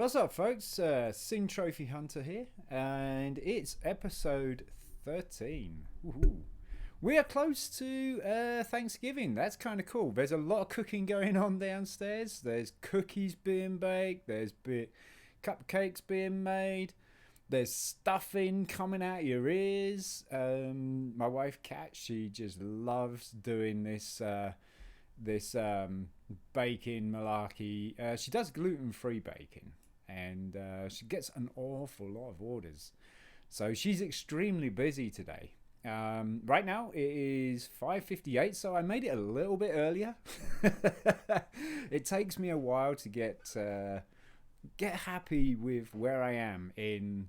What's up, folks? SinnTrophyHunter here, and it's episode 13. Woohoo. We are close to Thanksgiving. That's kind of cool. There's a lot of cooking going on downstairs. There's cookies being baked. There's cupcakes being made. There's stuffing coming out your ears. My wife, Kat, she just loves doing this baking malarkey. She does gluten-free baking, and she gets an awful lot of orders. So she's extremely busy today. Right now it is 5:58, so I made it a little bit earlier. It takes me a while to get happy with where I am in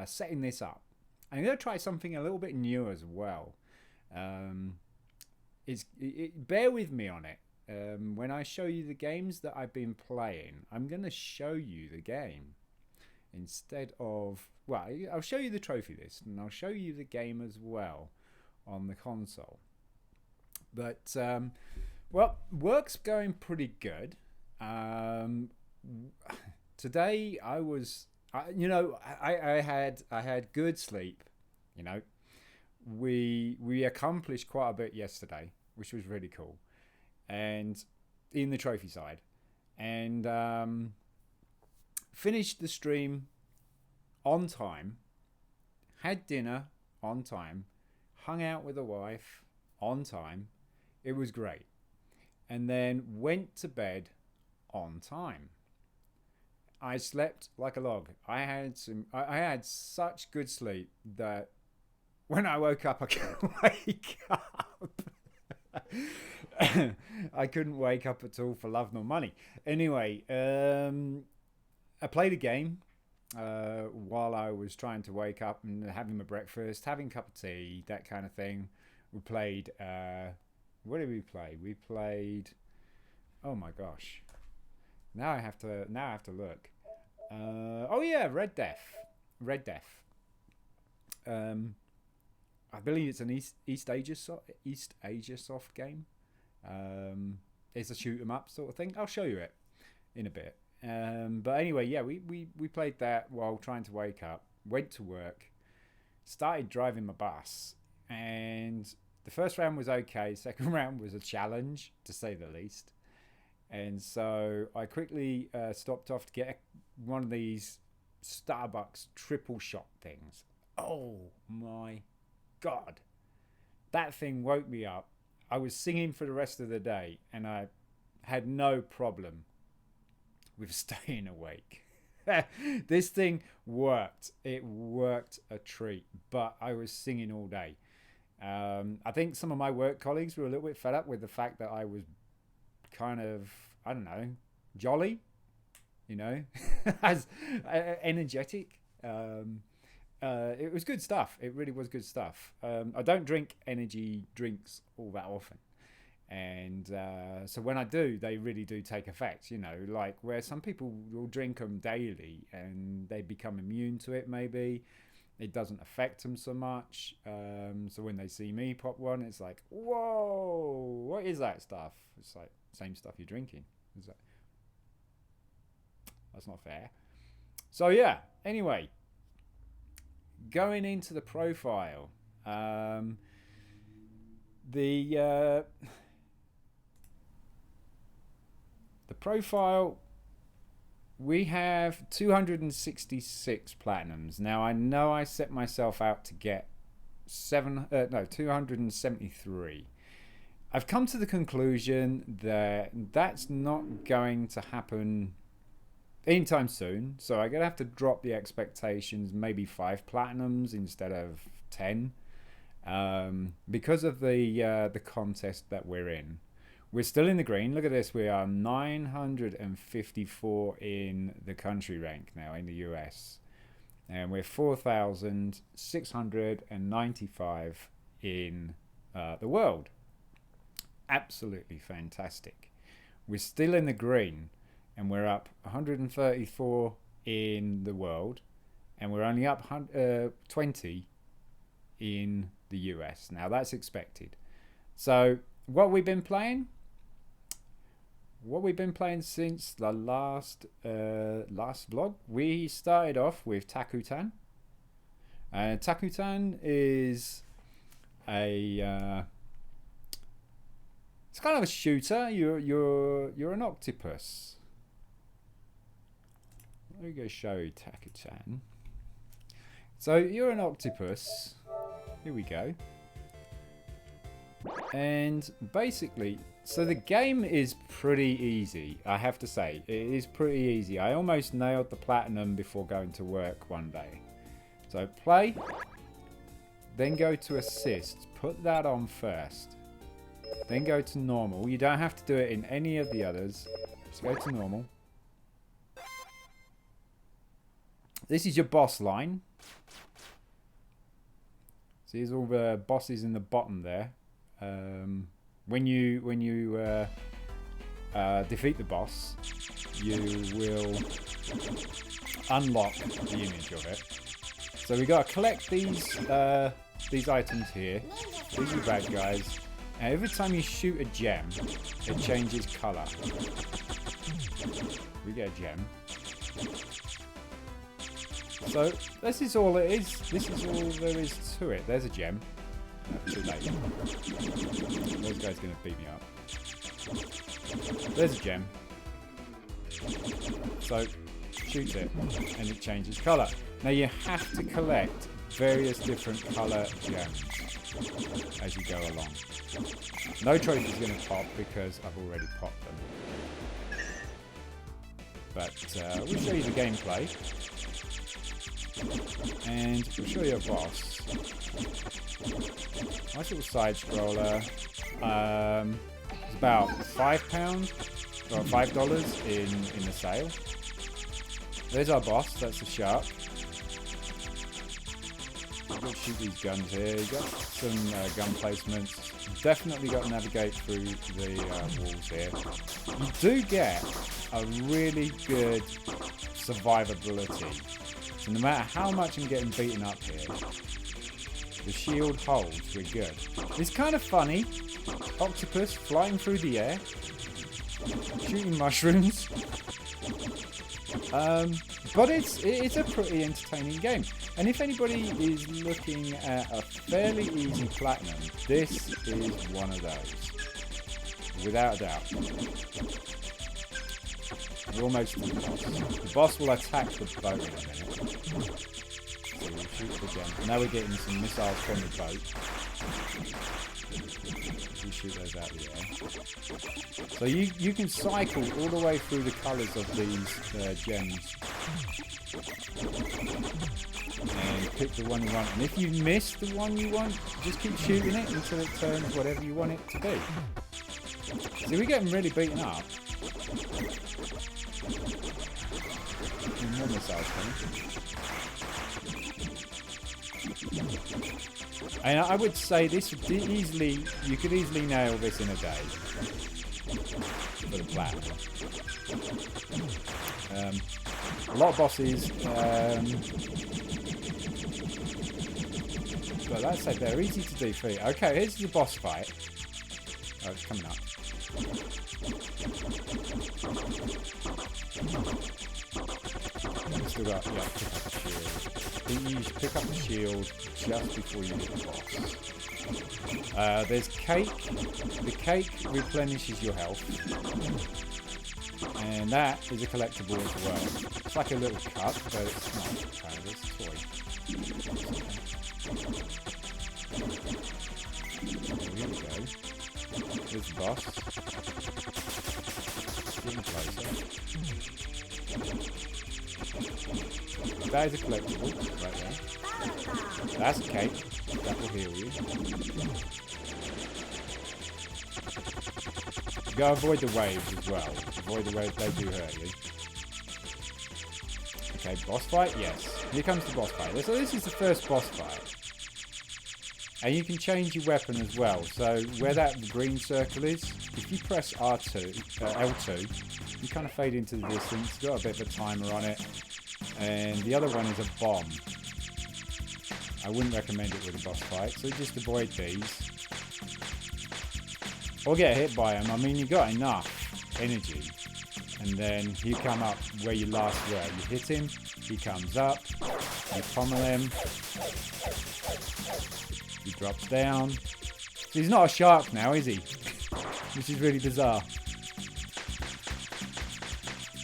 setting this up. I'm going to try something a little bit new as well. Bear with me on it. When I show you the games that I've been playing, I'm going to show you the game instead of, well, I'll show you the trophy list and I'll show you the game as well on the console. But well, work's going pretty good. Today I had good sleep. You know, we accomplished quite a bit yesterday, which was really cool, and in the trophy side, and finished the stream on time, had dinner on time, hung out with the wife on time. It was great. And then went to bed on time. I slept like a log. I had such good sleep that when I woke up I couldn't wake up. I couldn't wake up at all for love nor money. Anyway, I played a game while I was trying to wake up and having my breakfast, having a cup of tea, that kind of thing. We played. What did we play? We played. Oh my gosh! Now I have to look. Oh yeah, Red Death. I believe it's an East Asia soft game. It's a shoot 'em up sort of thing. I'll show you it in a bit. But anyway, yeah, we played that while trying to wake up. Went to work, started driving my bus, and the first round was okay. Second round was a challenge, to say the least. And so I quickly stopped off to get one of these Starbucks triple shot things. Oh my God, that thing woke me up. I was singing for the rest of the day, and I had no problem with staying awake. This thing worked. It worked a treat, but I was singing all day. I think some of my work colleagues were a little bit fed up with the fact that I was kind of, I don't know, jolly, as energetic. It was good stuff. It really was good stuff. I don't drink energy drinks all that often. And so when I do, they really do take effect, like where some people will drink them daily and they become immune to it. Maybe it doesn't affect them so much. So when they see me pop one, it's like, whoa, what is that stuff? It's like same stuff you're drinking. That's not fair. So yeah, anyway, going into the profile, the profile, we have 266 platinums. Now I know I set myself out to get 273. I've come to the conclusion that that's not going to happen anytime soon, so I'm gonna have to drop the expectations, maybe 5 platinums instead of 10, because of the contest that we're in. We're still in the green. Look at this. We are 954 in the country rank now in the US. And we're 4,695 in the world. Absolutely fantastic. We're still in the green. And we're up 134 in the world. And we're only up 20 in the US. Now that's expected. So what we've been playing? what we've been playing since the last vlog. We started off with Takutan. And Takutan is a it's kind of a shooter. You're an octopus. Let me go show you Takutan. So you're an octopus. Here we go. And basically, so the game is pretty easy, I have to say. It is pretty easy. I almost nailed the platinum before going to work one day. So play, then go to assist. Put that on first. Then go to normal. You don't have to do it in any of the others. Just go to normal. This is your boss line. See, there's all the bosses in the bottom there. When you defeat the boss, you will unlock the image of it. So we got to collect these items here. These are bad guys. And every time you shoot a gem, it changes colour. We get a gem. So this is all it is. This is all there is to it. There's a gem. Too late. Those guys are going to beat me up. There's a gem. So shoot it and it changes colour. Now you have to collect various different colour gems as you go along. No trophy's going to pop because I've already popped them. But we'll show you the gameplay. And we'll show you a boss. Nice little side scroller. It's about £5 or $5 in the sale. There's our boss. That's the shark. You've got to shoot these guns here. You've got some gun placements. Definitely got to navigate through the walls here. You do get a really good survivability. So no matter how much I'm getting beaten up here, the shield holds, we're good. It's kind of funny. Octopus flying through the air, shooting mushrooms. But it's a pretty entertaining game. And if anybody is looking at a fairly easy platinum, this is one of those. Without a doubt. We're almost to the boss. The boss will attack the boat in a minute. So we'll shoot the gem. Now we're getting some missiles from the boat. We shoot those out of the air. So you can cycle all the way through the colours of these gems. And pick the one you want. And if you miss the one you want, just keep shooting it until it turns whatever you want it to be. See, we're getting really beaten up. More missiles coming. And I would say this would easily, you could easily nail this in a day for the platinum. A lot of bosses, but let's say they're easy to defeat. Okay, here's the boss fight. Oh, it's coming up. Still got, yeah, pick up a shield. You should pick up a shield just before you hit the boss. There's cake. The cake replenishes your health. And that is a collectible as well. It's like a little cup, but it's not kind of this toy. So here we go. Here's the boss. Getting closer. That is a collectible, right there. That's a cake. That will heal you. You gotta avoid the waves as well. Avoid the waves, they do hurt you. Okay, boss fight? Yes. Here comes the boss fight. So this is the first boss fight. And you can change your weapon as well. So where that green circle is, if you press L2, you kind of fade into the distance. It's got a bit of a timer on it. And the other one is a bomb. I wouldn't recommend it with a boss fight, so just avoid these. Or get hit by them. I mean, you got enough energy. And then he come up where you last were. You hit him, he comes up, you pommel him, he drops down. So he's not a shark now, is he? Which is really bizarre.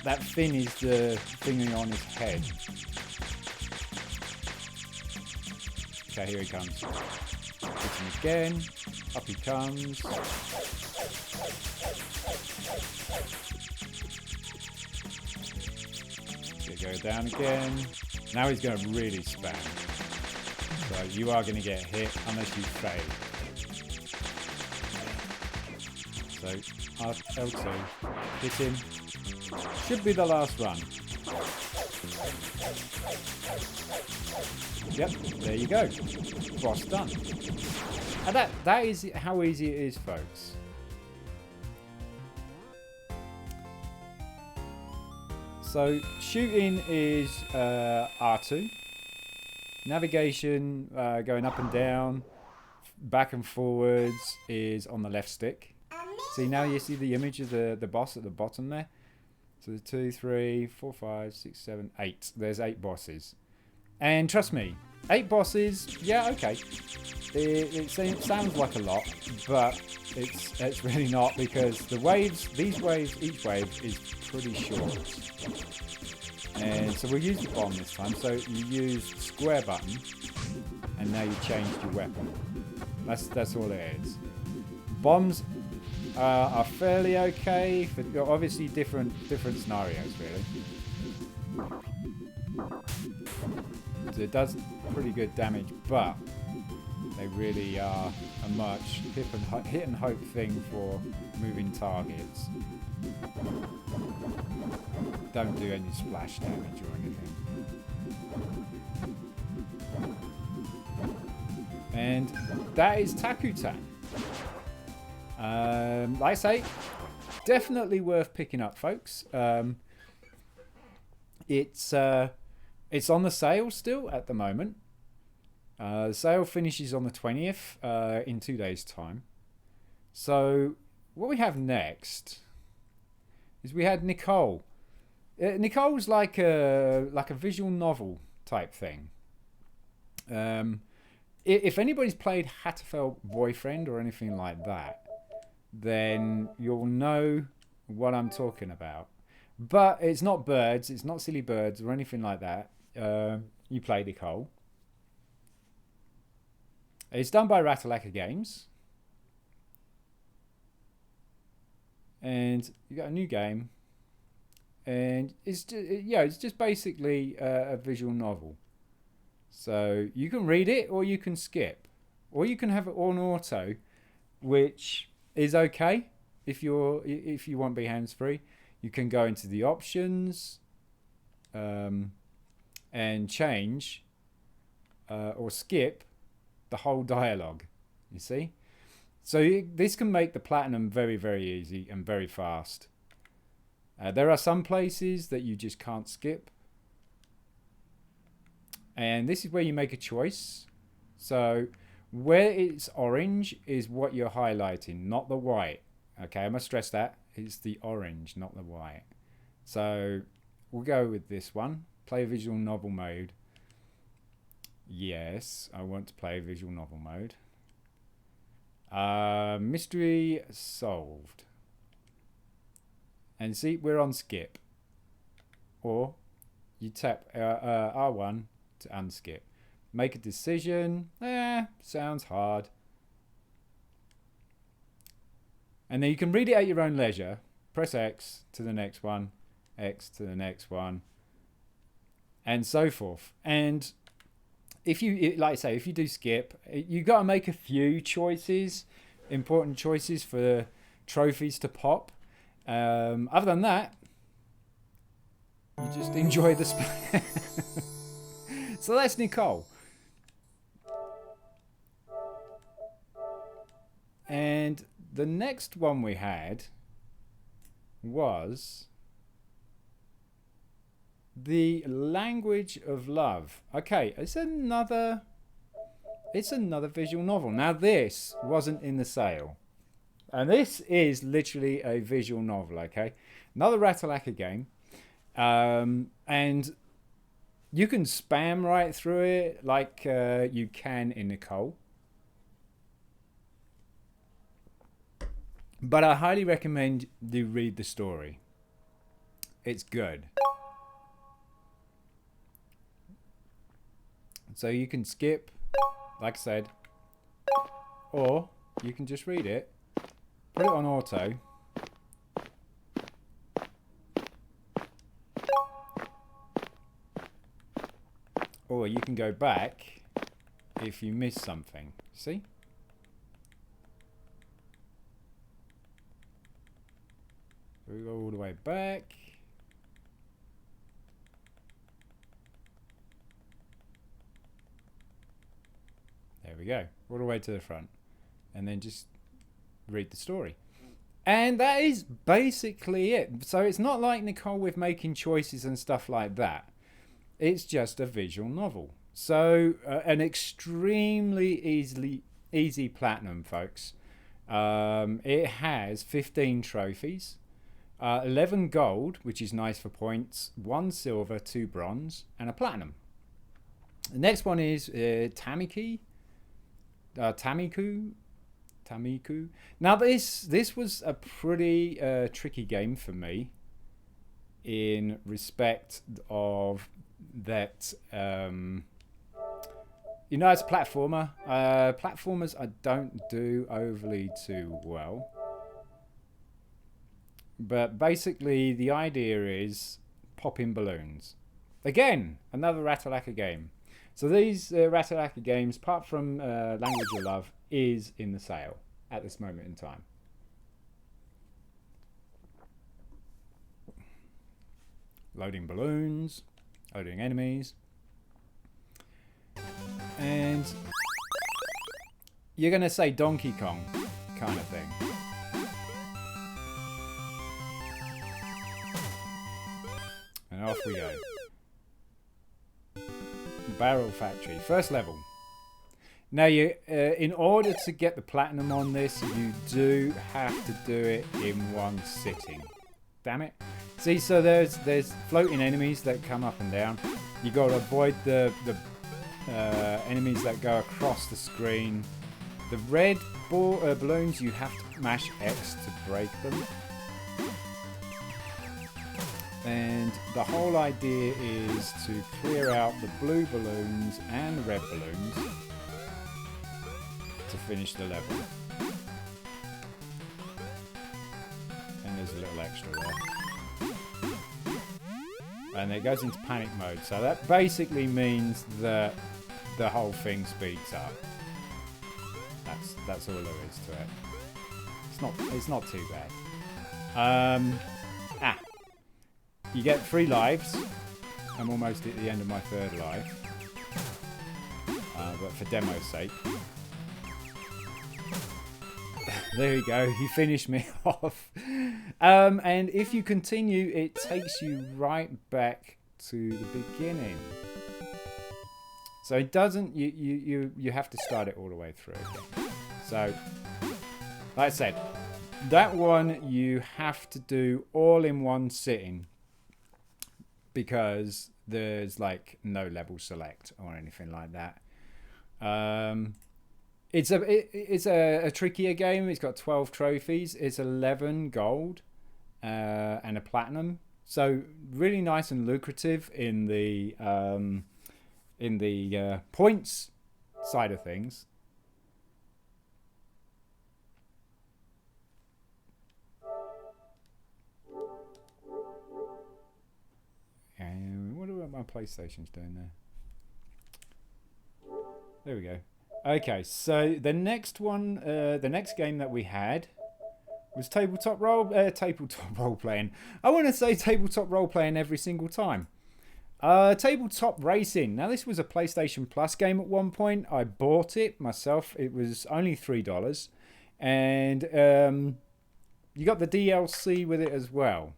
That fin is the thingy on his head. Okay, here he comes. Hit him again. Up he comes. Go down again. Now he's going to really spam. So you are going to get hit unless you fail. So L2, hit him. Should be the last run. Yep, there you go. Boss done. And that is how easy it is, folks. So shooting is R2. Navigation, going up and down, back and forwards, is on the left stick. See, now you see the image of the boss at the bottom there. So the 2, 3, 4, 5, 6, 7, 8. There's 8 bosses. And trust me, 8 bosses, yeah, okay. It sounds like a lot, but it's really not, because the waves, these waves, each wave is pretty short. And so we'll use the bomb this time. So you use the square button, and now you changed your weapon. That's all it is. Bombs are fairly okay, for obviously different scenarios, really. So it does pretty good damage, but they really are a much hit and hope thing for moving targets. Don't do any splash damage or anything. And that is Takutan. Like I say, definitely worth picking up, folks. It's on the sale still at the moment. The sale finishes on the 20th in 2 days' time. So what we have next is we had Nicole. Nicole's like a visual novel type thing. If anybody's played Hatterfell Boyfriend or anything like that, then you'll know what I'm talking about. But it's not birds, it's not silly birds or anything like that. You play Nicole. It's done by Ratalaika Games. And you got a new game. And it's just basically a visual novel. So you can read it or you can skip. Or you can have it on auto, which is okay if you want to be hands-free. You can go into the options and change or skip the whole dialogue, you see. So this can make the platinum very, very easy and very fast. There are some places that you just can't skip. And this is where you make a choice. So where it's orange is what you're highlighting, not the white. Okay, I must stress that. It's the orange, not the white. So we'll go with this one. Play visual novel mode. Yes, I want to play visual novel mode. Mystery solved. And see, we're on skip. Or you tap R1 to unskip. Make a decision. Sounds hard. And then you can read it at your own leisure. Press X to the next one. X to the next one. And so forth. And if you, like I say, if you do skip, you got to make a few choices, important choices for trophies to pop. Other than that, you just enjoy the So that's Nicole. And the next one we had was The Language of Love. Okay, it's another visual novel. Now this wasn't in the sale. And this is literally a visual novel, okay? Another Ratalaka game. And you can spam right through it like you can in Nicole. But I highly recommend you read the story. It's good. So you can skip, like I said, or you can just read it, put it on auto, or you can go back if you miss something. See? We go all the way back. There we go, all the way to the front, and then just read the story. And that is basically it. So it's not like Nicole with making choices and stuff like that. It's just a visual novel. So an extremely easy platinum, folks. It has 15 trophies, 11 gold, which is nice for points, 1 silver, 2 bronze, and a platinum. The next one is Tamiku. Now this was a pretty tricky game for me in respect of that. You know, it's a platformer. Platformers I don't do overly too well. But basically the idea is popping balloons. Again, another Ratalaka game. So these Ratalaka games, apart from Language of Love, is in the sale at this moment in time. Loading balloons, loading enemies. And you're going to say Donkey Kong kind of thing. And off we go. Barrel Factory, first level. Now you, in order to get the platinum on this, you do have to do it in one sitting. Damn it! See, so there's floating enemies that come up and down. You got to avoid the enemies that go across the screen. The red balloons, you have to mash X to break them. And the whole idea is to clear out the blue balloons and the red balloons to finish the level. And there's a little extra there. And it goes into panic mode. So that basically means that the whole thing speeds up. That's all there is to it. It's not too bad. You get 3 lives. I'm almost at the end of my 3rd life. But for demo's sake. There you go, you finished me off. And if you continue, it takes you right back to the beginning. So it doesn't, you have to start it all the way through again. So, like I said, that one you have to do all in one sitting. Because there's like no level select or anything like that. It's a trickier game. It's got 12 trophies. It's 11 gold and a platinum. So really nice and lucrative in the points side of things. And what about my PlayStation's doing there? There we go. Okay, so the next one, the next game that we had was tabletop role playing. I want to say tabletop role playing every single time. Tabletop racing. Now this was a PlayStation Plus game at one point. I bought it myself. It was only $3, and you got the DLC with it as well,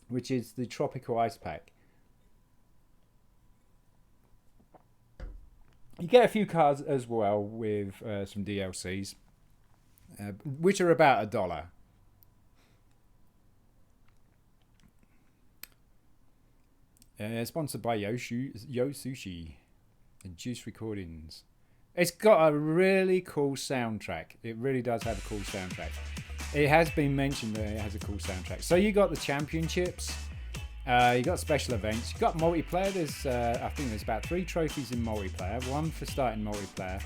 which is the Tropical Ice Pack. You get a few cards as well with some DLCs. which are about $1. Sponsored by Yo Sushi and Juice Recordings. It's got a really cool soundtrack. It really does have a cool soundtrack. It has been mentioned that it has a cool soundtrack. So you got the championships, you got special events, you got multiplayer. There's I think there's about 3 trophies in multiplayer. 1 for starting multiplayer.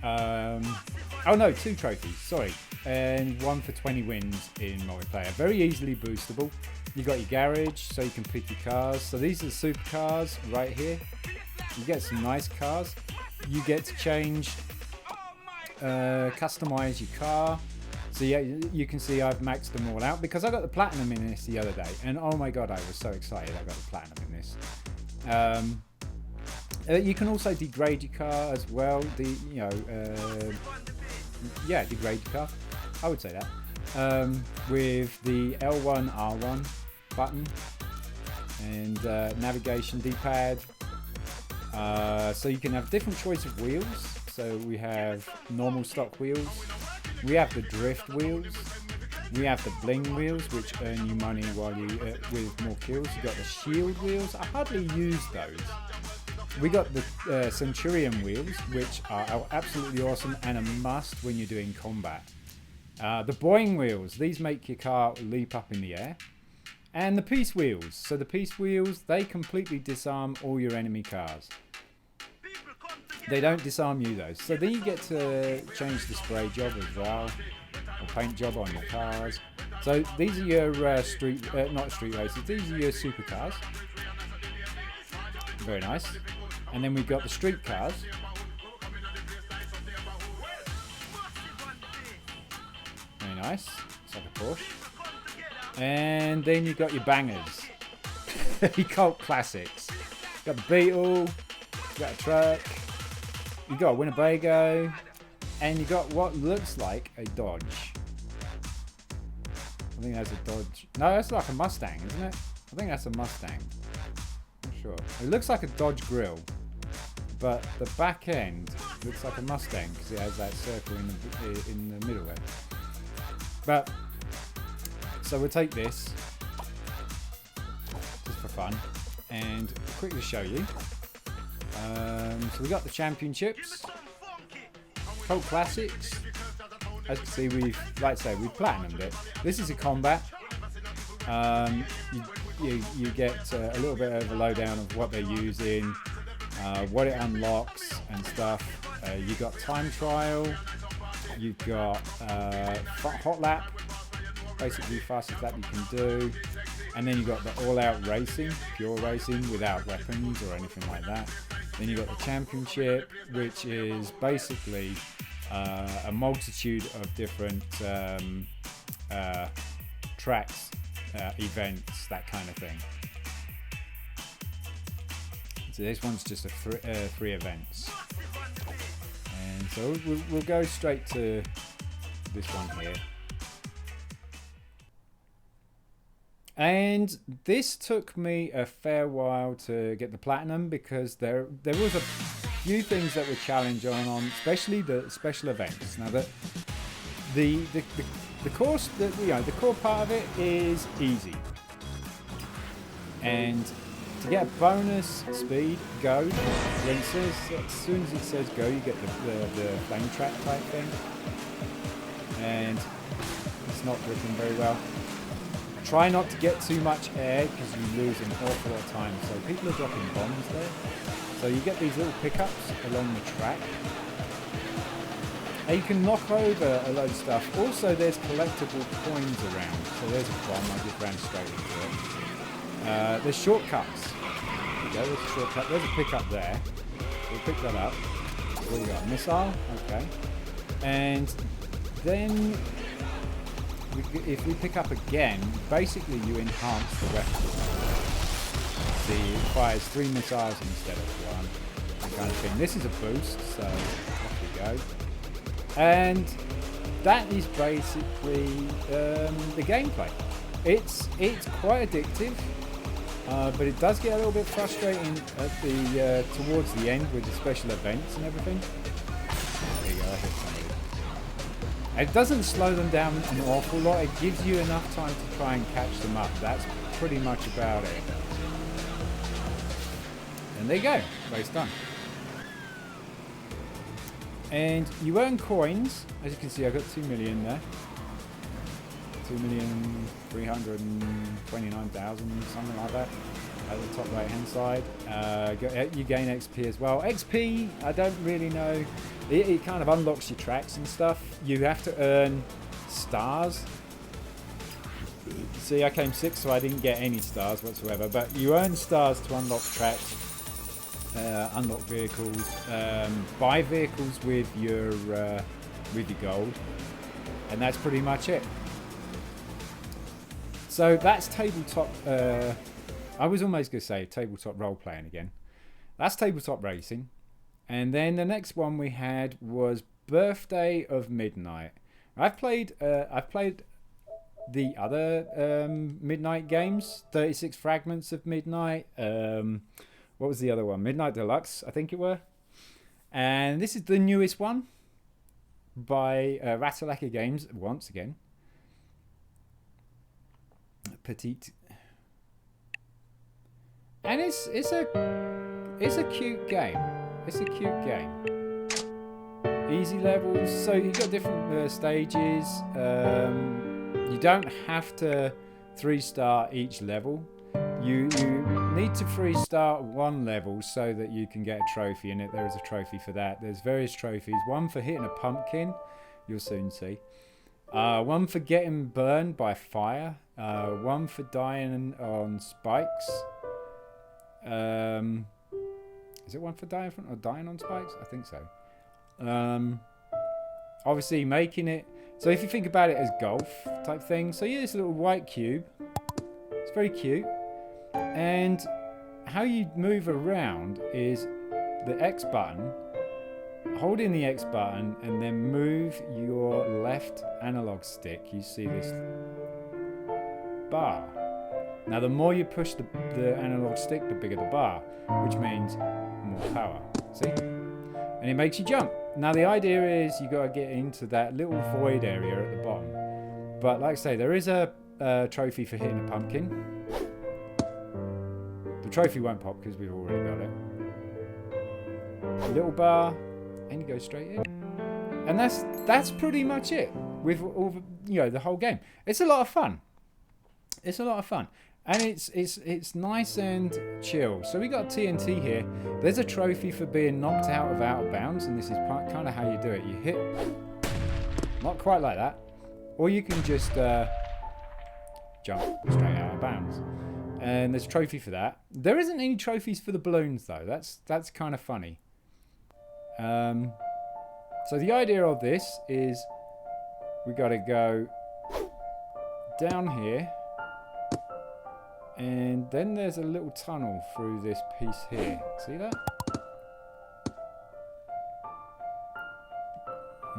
Oh no, 2 trophies. Sorry, and 1 for 20 wins in multiplayer. Very easily boostable. You got your garage, so you can pick your cars. So these are the supercars right here. You get some nice cars. You get to change, customize your car. So yeah, you can see I've maxed them all out because I got the platinum in this the other day, and oh my god, I was so excited I got the platinum in this. You can also degrade your car as well. Degrade your car. I would say that with the L1 R1 button and navigation D-pad. So you can have different choice of wheels. So we have normal stock wheels. We have the drift wheels. We have the bling wheels, which earn you money while you with more kills. You got the shield wheels. I hardly use those. We got the Centurion wheels, which are absolutely awesome and a must when you're doing combat. The Boing wheels. These make your car leap up in the air. And the Peace wheels. So the Peace wheels, they completely disarm all your enemy cars. They don't disarm you though. So then you get to change the spray job as well, or paint job on your cars. So these are your not street races. These are your supercars. Very nice. And then we've got the street cars. Very nice. It's like a Porsche. And then you've got your bangers. Your cult classics. You've got the Beetle. You've got a truck. You've got a Winnebago. And you've got what looks like a Dodge. I think that's a Dodge. No, that's like a Mustang, isn't it? I think that's a Mustang. I'm not sure. It looks like a Dodge grill. But the back end looks like a Mustang because it has that circle in the middle there. But so we'll take this just for fun and quickly show you. So we got the championships, cult classics. As you can see, we've platinumed it. This is a combat. You get a little bit of a lowdown of what they're using, what it unlocks and stuff. You got time trial. You've got hot lap. Basically fastest lap you can do, and then you got the all-out racing, pure racing without weapons or anything like that. Then you got the championship, which is basically a multitude of different tracks, events, that kind of thing. So this one's just a 3 events, and so we'll go straight to this one here. And this took me a fair while to get the platinum because there was a few things that were challenged on, especially the special events. Now that the course that the core part of it is easy, and to get a bonus speed go, when it says, as soon as it says go, you get the flame track type thing, and it's not working very well. Try not to get too much air because you lose an awful lot of time. So people are dropping bombs there. So you get these little pickups along the track. And you can knock over a load of stuff. Also, there's collectible coins around. So there's a bomb. I just ran straight into it. There's shortcuts. There you go. There's a shortcut. There's a pickup there. We'll pick that up. What do you got? Missile. Okay. And then if we pick up again, basically you enhance the weapon. See, it fires 3 missiles instead of 1. That kind of thing. This is a boost, so off we go. And that is basically the gameplay. It's quite addictive, but it does get a little bit frustrating at the towards the end with the special events and everything. There you go, I hit somebody. It doesn't slow them down an awful lot. It gives you enough time to try and catch them up. That's pretty much about it. And there you go. Race done. And you earn coins. As you can see, I've got 2 million there. 2,329,000, something like that. At the top right hand side. You gain XP as well. XP, I don't really know. It kind of unlocks your tracks and stuff. You have to earn stars. See, I came 6th, so I didn't get any stars whatsoever. But you earn stars to unlock tracks, unlock vehicles, buy vehicles with your gold, and that's pretty much it. So that's tabletop. I was almost going to say tabletop role playing again. That's tabletop racing. And then the next one we had was Birthday of Midnight. I've played the other Midnight games, 36 Fragments of Midnight. What was the other one? Midnight Deluxe, I think it were. And this is the newest one by Ratalaika Games once again. Petite. And it's a cute game. It's a cute game. Easy levels, so you've got different stages. You don't have to 3-star each level. You need to 3-star one level so that you can get a trophy in it. There is a trophy for that. There's various trophies. One for hitting a pumpkin, you'll soon see. One for getting burned by fire. One for dying on spikes. Is it one for dying on spikes? I think so. Obviously making it, so if you think about it as golf type thing, so yeah, this little white cube, it's very cute, and how you move around is the X button, hold in the X button and then move your left analog stick. You see this bar. Now the more you push the analog stick, the bigger the bar, which means more power. See? And it makes you jump. Now the idea is you got to get into that little void area at the bottom. But like I say, there is a trophy for hitting a pumpkin. The trophy won't pop because we've already got it. A little bar, and you go straight in. And that's pretty much it with all the whole game. It's a lot of fun. It's a lot of fun. And it's nice and chill. So we got TNT here. There's a trophy for being knocked out of bounds, and this is kind of how you do it. You hit, not quite like that, or you can just jump straight out of bounds. And there's a trophy for that. There isn't any trophies for the balloons though. That's kind of funny. So the idea of this is we got to go down here. And then there's a little tunnel through this piece here. See that?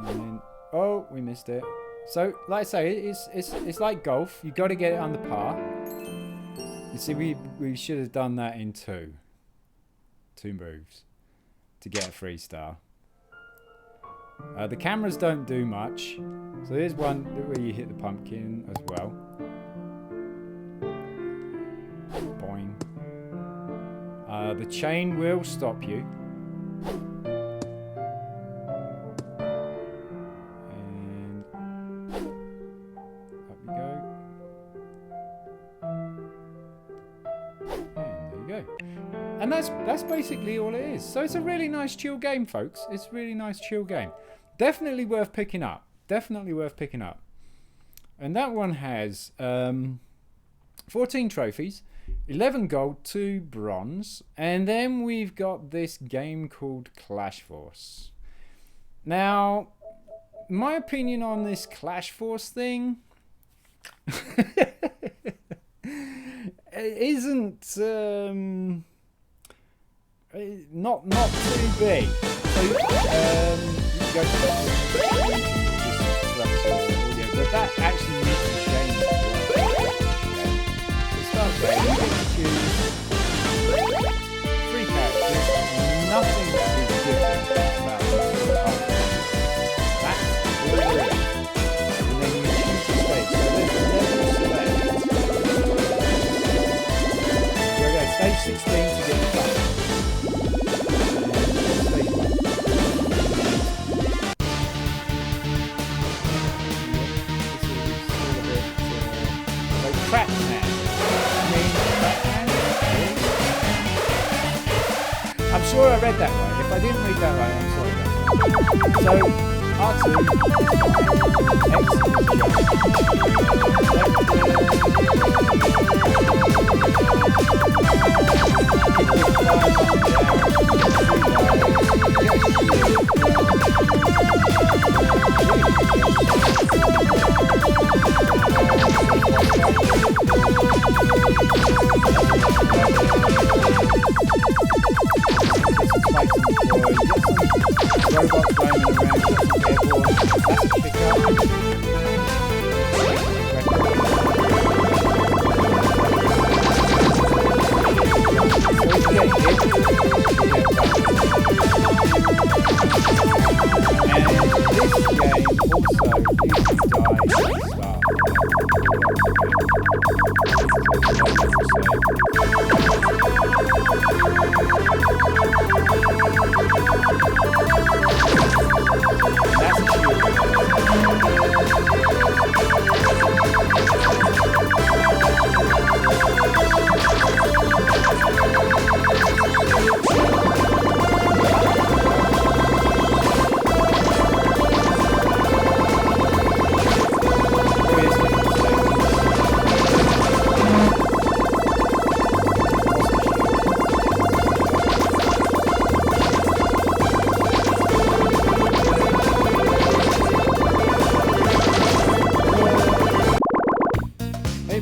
And oh, we missed it. So, like I say, it's like golf. You got to get it under par. You see, we should have done that in two moves to get a 3-star. The cameras don't do much. So here's one where you hit the pumpkin as well. Boing. The chain will stop you. And up you go. And there you go. And that's basically all it is. So it's a really nice chill game, folks. It's a really nice chill game. Definitely worth picking up. Definitely worth picking up. And that one has 14 trophies. 11 gold, 2 bronze, and then we've got this game called Clash Force. Now, my opinion on this Clash Force thing isn't not too big. So you can go to but that actually makes the game you get to choose 3 characters. Nothing is different about this. That's all it is. that right. If I didn't read that right, I'm sorry. So R2 robots roaming around, airborne, that's a pickup. So if you get hit, you get back. And this game also, you can die at the start.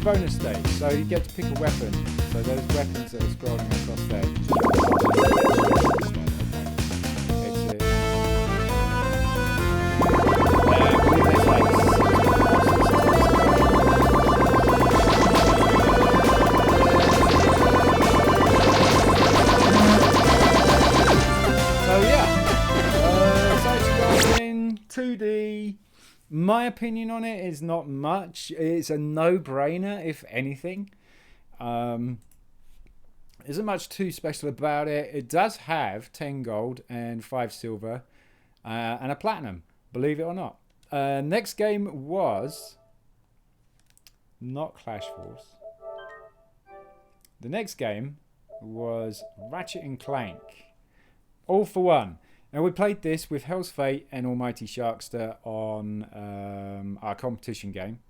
Bonus stage, so you get to pick a weapon. So those weapons that are scrolling across there. So yeah, side scrolling 2D. My opinion on it is not much. It's a no-brainer, if anything. Isn't much too special about it. It does have 10 gold and 5 silver and a platinum, believe it or not. Next game was not Clash Force. The next game was Ratchet and Clank. All for One. Now, we played this with Hell's Fate and Almighty Sharkster on our competition game.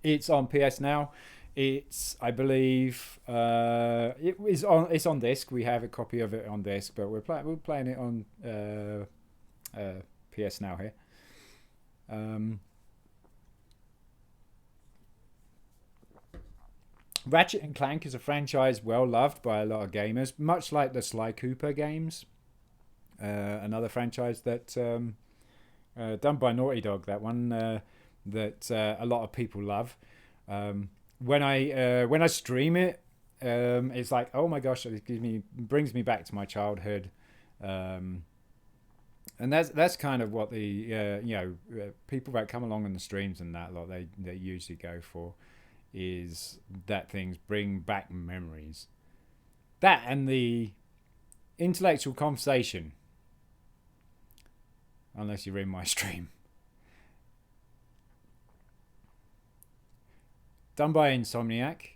It's on PS Now. It's, I believe, it's on disc. We have a copy of it on disc, but we're playing it on PS Now here. Ratchet and Clank is a franchise well loved by a lot of gamers, much like the Sly Cooper games. Another franchise that done by Naughty Dog, that one that a lot of people love. When I stream it, it's like, oh my gosh, it brings me back to my childhood, and that's kind of what the people that come along on the streams and that lot they usually go for, is that things bring back memories. That and the intellectual conversation. Unless you're in my stream. Done by Insomniac.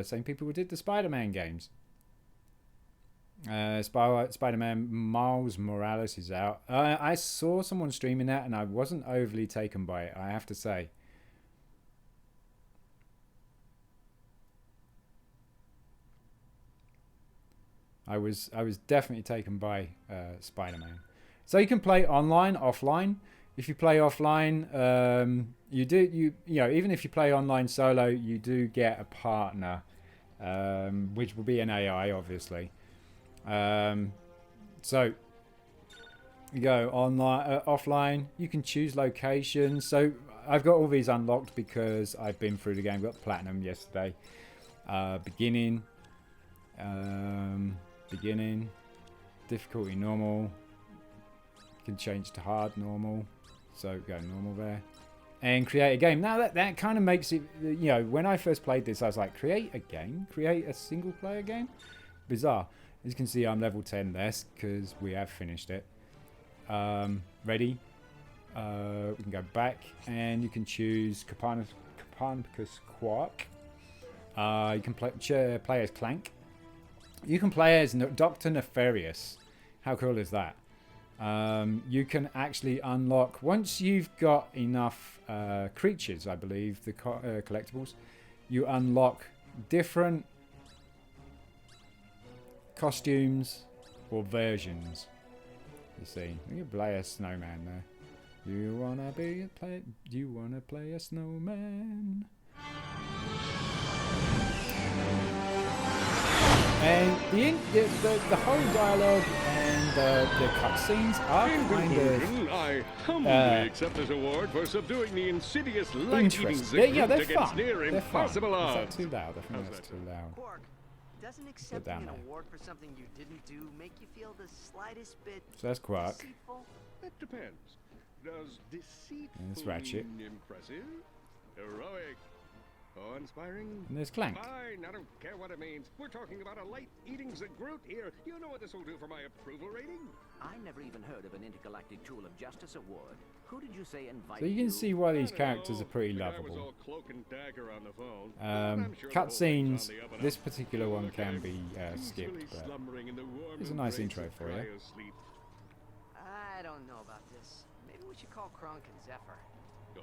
Same people who did the Spider-Man games. Spider-Man Miles Morales is out. I saw someone streaming that and I wasn't overly taken by it, I have to say. I was definitely taken by Spider-Man. So you can play online, offline. If you play offline, you know, even if you play online solo, you do get a partner, which will be an AI, obviously. So you go online, offline. You can choose locations. So I've got all these unlocked because I've been through the game. Got platinum yesterday. Beginning, difficulty normal. Can change to hard, normal, so go normal there, and create a game. Now that kind of makes it, you know, when I first played this, I was like, create a game, create a single player game. Bizarre. As you can see, I'm level 10 there because we have finished it. Ready. We can go back and you can choose Copernicus Quark. You can play as Clank. You can play as Dr. Nefarious. How cool is that? You can actually unlock, once you've got enough creatures, I believe, the collectibles, you unlock different costumes or versions. You see, you can play a snowman there. You wanna play a snowman? And the whole dialogue and the cutscenes are kind of I humbly accept this award for subduing the insidious light-eating interesting. Yeah, they're against fun. near They're fun. impossible Is that odds. too loud? I think that's too loud. Quark, doesn't accepting an award for something you didn't do make you feel the slightest bit So that's Quark. deceitful? That depends. Does deceitful And it's Ratchet. mean impressive, heroic, awe-inspiring? And there's Clank. Fine, I don't care what it means. We're talking about a light-eating Zagroot here. You know what this will do for my approval rating? I never even heard of an Intergalactic Tool of Justice award. Who did you say invited So you can see why these I don't characters know. are pretty The guy was lovable. all cloak and dagger on the phone. But I'm sure the whole thing's Cutscenes, on the up and this up. particular one Look at can him, be peacefully skipped, but slumbering in the warm it's a nice embrace intro of for you. cryo-sleep. I don't know about this. Maybe we should call Kronk and Zephyr. Oh,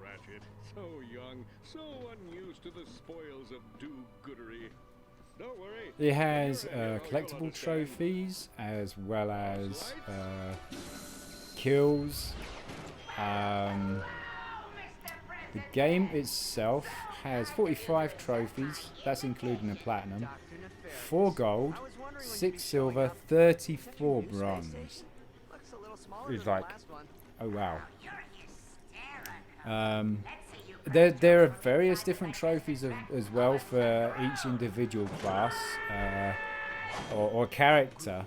Ratchet. So young, so unused to the spoils of do-goodery. Don't worry. it has When you're ready, you'll collectible understand. trophies as well as kills. The game itself has 45 trophies. That's including a platinum, Dr. Nefarious. 4 gold, I was wondering when 6 you'd be showing silver, up. 34 New space bronze. station. Looks a little smaller It's than like- the last one. Oh wow. You're hysterical. Let's see you There are various different trophies as well for each individual class or character.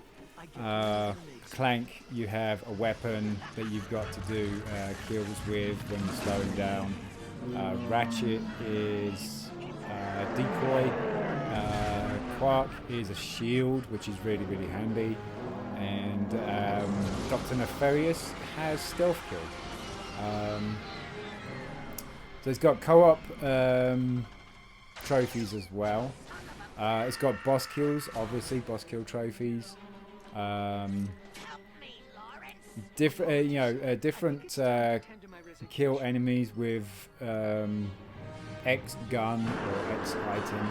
Clank, you have a weapon that you've got to do kills with when you're slowing down. Ratchet is decoy. Quark is a shield, which is really, really handy. And Dr. Nefarious has stealth kill. So it's got co-op trophies as well. It's got boss kills, obviously boss kill trophies. Different, different kill enemies with X gun or X item.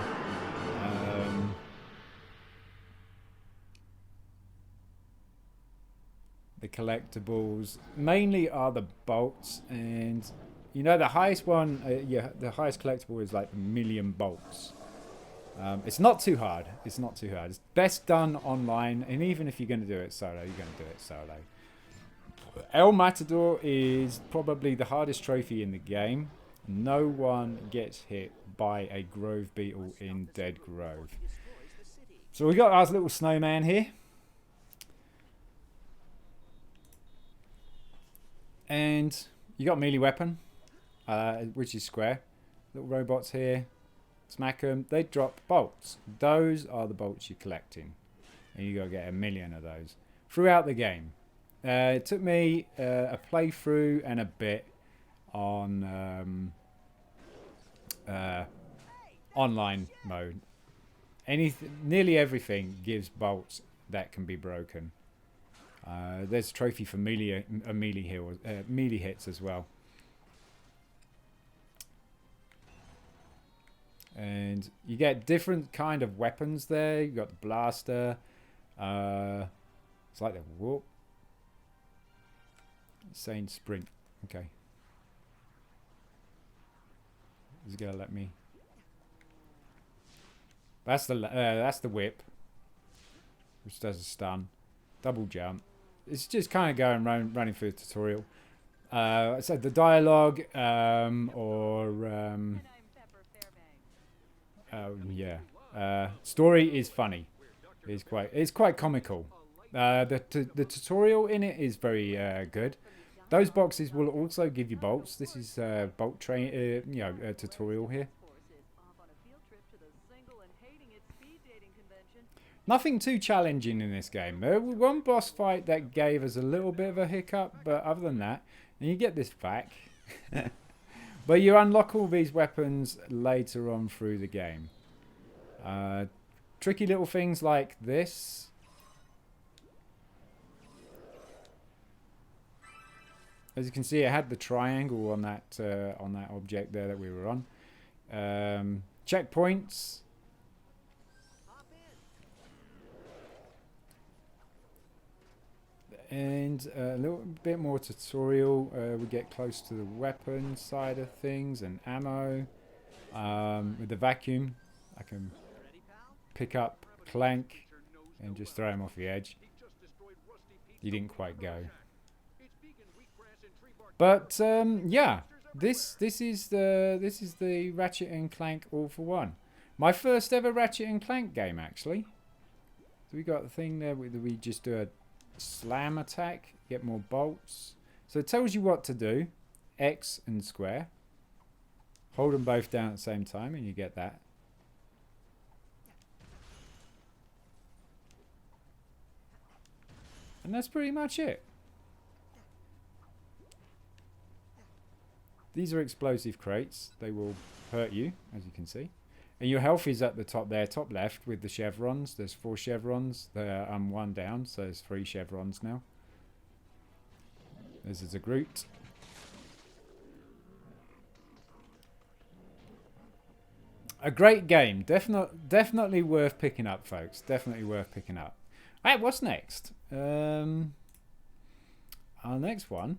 The collectibles mainly are the bolts, and you know the highest one, the highest collectible is like 1,000,000 bolts. It's not too hard. It's not too hard. It's best done online, and even if you're going to do it solo, you're going to do it solo. El Matador is probably the hardest trophy in the game. No one gets hit by a Grove Beetle in Dead Grove. So we got our little snowman here. And you got melee weapon, which is square. Little robots here. Smack them. They drop bolts. Those are the bolts you're collecting. And you got to get 1,000,000 of those throughout the game. It took me a playthrough and a bit on online mode. Nearly everything gives bolts that can be broken. There's a trophy for melee hits as well. And you get different kind of weapons there. You got the blaster. It's like the whoop. Saying sprint. Okay. Is it gonna let me? That's the whip, which does a stun, double jump. It's just kind of going running through the tutorial. So the dialogue story is funny. It's quite comical. The tutorial in it is very good. Those boxes will also give you bolts. This is bolt a tutorial here. Nothing too challenging in this game. There was one boss fight that gave us a little bit of a hiccup, but other than that, and you get this back. But you unlock all these weapons later on through the game. Tricky little things like this. As you can see, it had the triangle on that object there that we were on. Checkpoints. And a little bit more tutorial. We get close to the weapon side of things and ammo. With the vacuum, I can pick up Clank and just throw him off the edge. He didn't quite go. But yeah, this is the Ratchet and Clank All for One. My first ever Ratchet and Clank game, actually. So we got the thing there where we just do a slam attack, get more bolts. So it tells you what to do, X and square. Hold them both down at the same time and you get that. And that's pretty much it. These are explosive crates. They will hurt you, as you can see. And your health is at the top there, top left, with the chevrons. There's 4 chevrons. I'm 1 down, so there's 3 chevrons now. This is a Groot. A great game. Definitely worth picking up, folks. Definitely worth picking up. Alright, what's next? Our next one,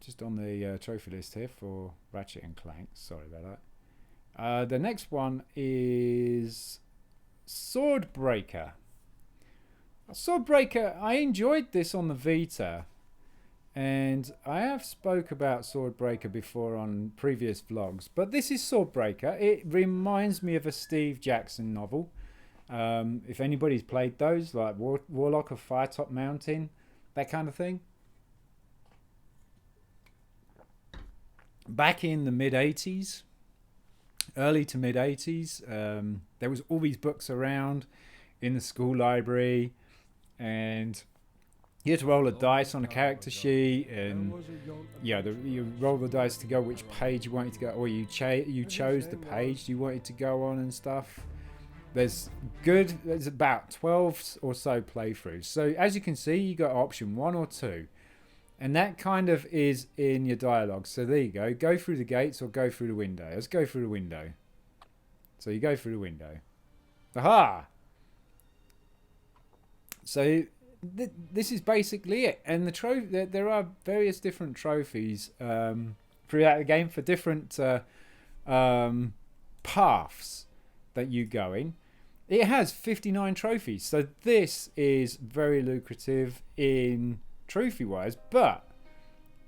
just on the trophy list here for Ratchet and Clank. Sorry about that. The next one is Swordbreaker. Swordbreaker, I enjoyed this on the Vita. And I have spoke about Swordbreaker before on previous vlogs. But this is Swordbreaker. It reminds me of a Steve Jackson novel. If anybody's played those, like Warlock of Firetop Mountain, that kind of thing. Back in the mid-80s, early to mid-80s, there was all these books around in the school library, and you had to roll a dice on a character sheet, and yeah, you roll the dice to go which page you wanted to go, or you chose the page you wanted to go on and stuff. There's about 12 or so playthroughs. So as you can see, you got option 1 or 2. And that kind of is in your dialogue. So there you go. Go through the gates or go through the window. Let's go through the window. So you go through the window. Aha! So this is basically it. And there are various different trophies throughout the game for different paths that you go in. It has 59 trophies. So this is very lucrative in trophy wise, but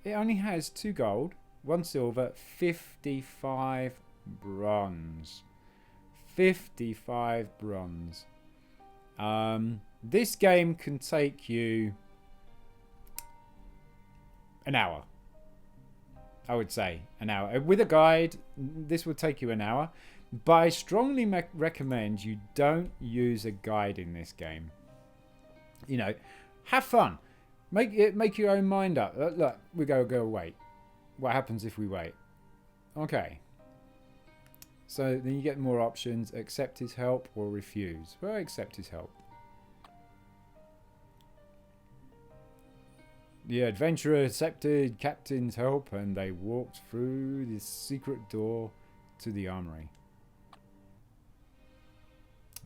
it only has 2 gold, 1 silver, 55 bronze. 55 bronze. This game can take you an hour. I would say an hour. With a guide, this will take you an hour. But I strongly recommend you don't use a guide in this game. You know, have fun. Make your own mind up. Look, we go wait. What happens if we wait? Okay. So then you get more options. Accept his help or refuse. Well, accept his help. The adventurer accepted captain's help and they walked through this secret door to the armory.